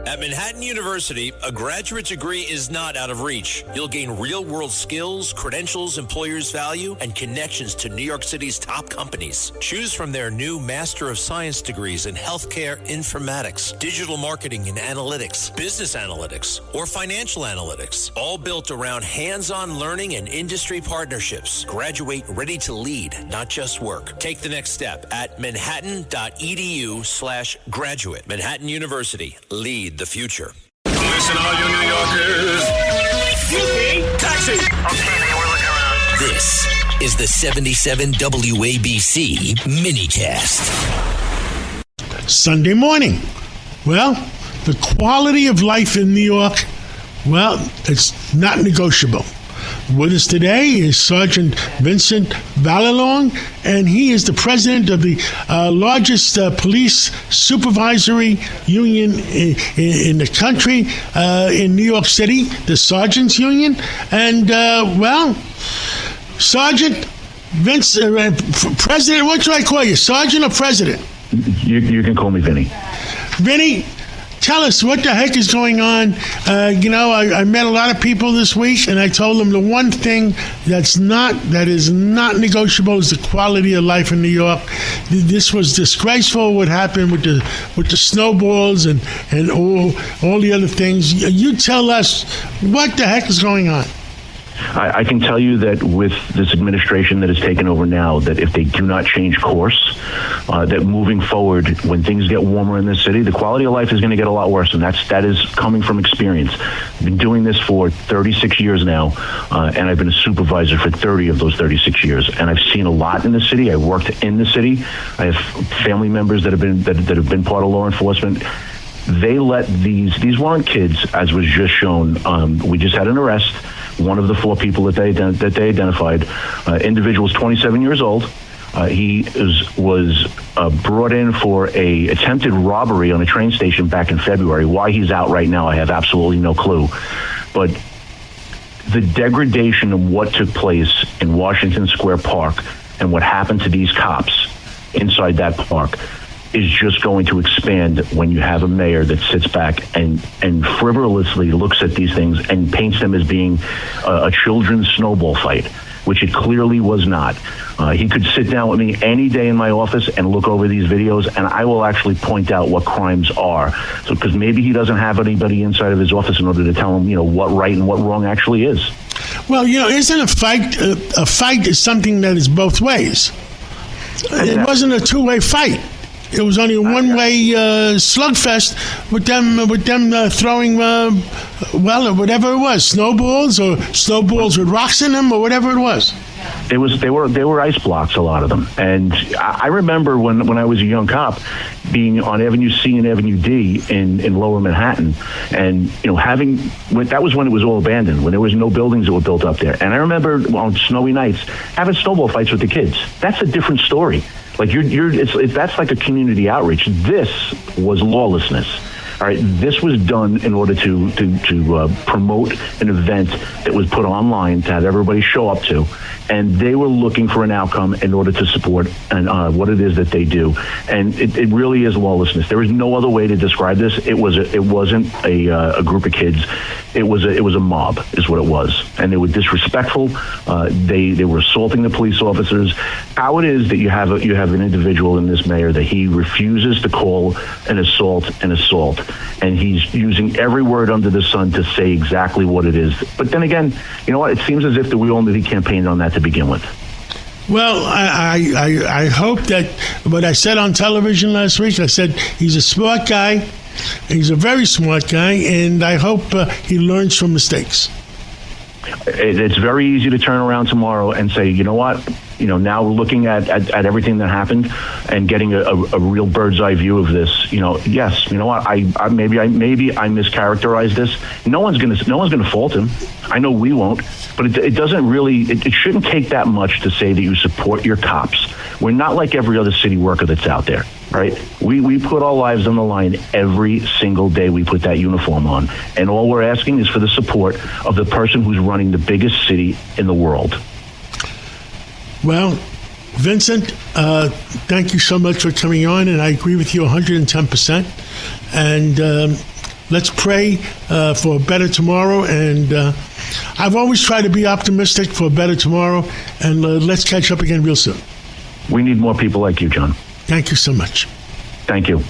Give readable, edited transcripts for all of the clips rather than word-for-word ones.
At Manhattan University, a graduate degree is not out of reach. You'll gain real-world skills, credentials employers value, and connections to New York City's top companies. Choose from their new Master of Science degrees in healthcare informatics, digital marketing and analytics, business analytics, or financial analytics, all built around hands-on learning and industry partnerships. Graduate ready to lead, not just work. Take the next step at manhattan.edu/graduate. Manhattan University. Lead the future. Listen, all you New Yorkers. Taxi. Okay, we're looking around. This is the 77 WABC minicast. Sunday morning. Well, the quality of life in New York, well, it's not negotiable. With us today is Sergeant Vincent Vallelong, and he is the president of the largest police supervisory union in the country, in New York City, the Sergeants Union. And, Sergeant Vince, President, what should I call you, Sergeant or President? You can call me Vinny. Vinny, tell us what the heck is going on. I met a lot of people this week, and I told them the one thing that is not negotiable is the quality of life in New York. This was disgraceful. What happened with the snowballs and all the other things. You tell us what the heck is going on. I can tell you that with this administration that has taken over now, that if they do not change course, that moving forward, when things get warmer in this city, the quality of life is going to get a lot worse, and that is coming from experience. I've been doing this for 36 years now, and I've been a supervisor for 30 of those 36 years, and I've seen a lot in the city. I worked in the city. I have family members that have been part of law enforcement. They let these weren't kids, as was just shown. We just had an arrest. One of the four people that they identified, individual is 27 years old. He was brought in for a attempted robbery on a train station back in February. Why he's out right now, I have absolutely no clue. But the degradation of what took place in Washington Square Park and what happened to these cops inside that park is just going to expand when you have a mayor that sits back and frivolously looks at these things and paints them as being a children's snowball fight, which it clearly was not. He could sit down with me any day in my office and look over these videos, and I will actually point out what crimes are. So, because maybe he doesn't have anybody inside of his office in order to tell him, what right and what wrong actually is. Well, isn't a fight is something that is both ways. It wasn't a two-way fight. It was only a one-way slugfest with them throwing, whatever it was, snowballs with rocks in them or whatever it was. They were ice blocks, a lot of them. And I remember when I was a young cop being on Avenue C and Avenue D in Lower Manhattan, and that was when it was all abandoned, when there was no buildings that were built up there. And I remember on snowy nights having snowball fights with the kids. That's a different story. Like that's like a community outreach. This was lawlessness. All right, this was done in order to promote an event that was put online to have everybody show up to, and they were looking for an outcome in order to support what it is that they do, and it really is lawlessness. There is no other way to describe this. It wasn't a group of kids. It was a mob, is what it was, and they were disrespectful. They were assaulting the police officers. How it is that you have an individual in this mayor that he refuses to call an assault an assault. And he's using every word under the sun to say exactly what it is. But then again, you know what? It seems as if we all knew he campaigned on that to begin with. Well, I hope that what I said on television last week, I said he's a smart guy. He's a very smart guy, and I hope he learns from mistakes. It's very easy to turn around tomorrow and say, you know what? Now looking at everything that happened and getting a real bird's eye view of this, yes, you know what? I maybe I mischaracterized this. No one's gonna fault him. I know we won't, but it doesn't really. It shouldn't take that much to say that you support your cops. We're not like every other city worker that's out there, right? We put our lives on the line every single day we put that uniform on, and all we're asking is for the support of the person who's running the biggest city in the world. Well, Vincent, thank you so much for coming on, and I agree with you 110%. And let's pray for a better tomorrow. And I've always tried to be optimistic for a better tomorrow. And let's catch up again real soon. We need more people like you, John. Thank you so much. Thank you.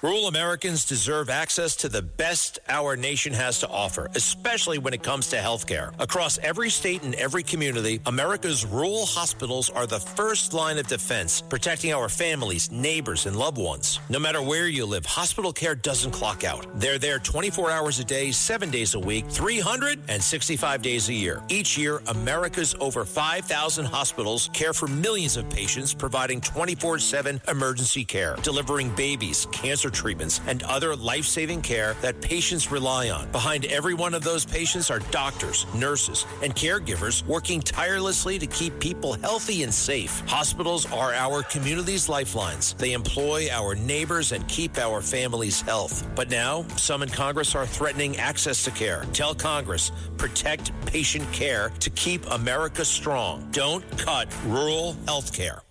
Rural Americans deserve access to the best our nation has to offer, especially when it comes to health care. Across every state and every community, America's rural hospitals are the first line of defense, protecting our families, neighbors, and loved ones. No matter where you live, hospital care doesn't clock out. They're there 24 hours a day, 7 days a week, 365 days a year. Each year, America's over 5,000 hospitals care for millions of patients, providing 24/7 emergency care, delivering babies, cancer treatments, and other life-saving care that patients rely on. Behind every one of those patients are doctors, nurses, and caregivers working tirelessly to keep people healthy and safe. Hospitals are our community's lifelines. They employ our neighbors and keep our families' health. But now, some in Congress are threatening access to care. Tell Congress, protect patient care to keep America strong. Don't cut rural health care.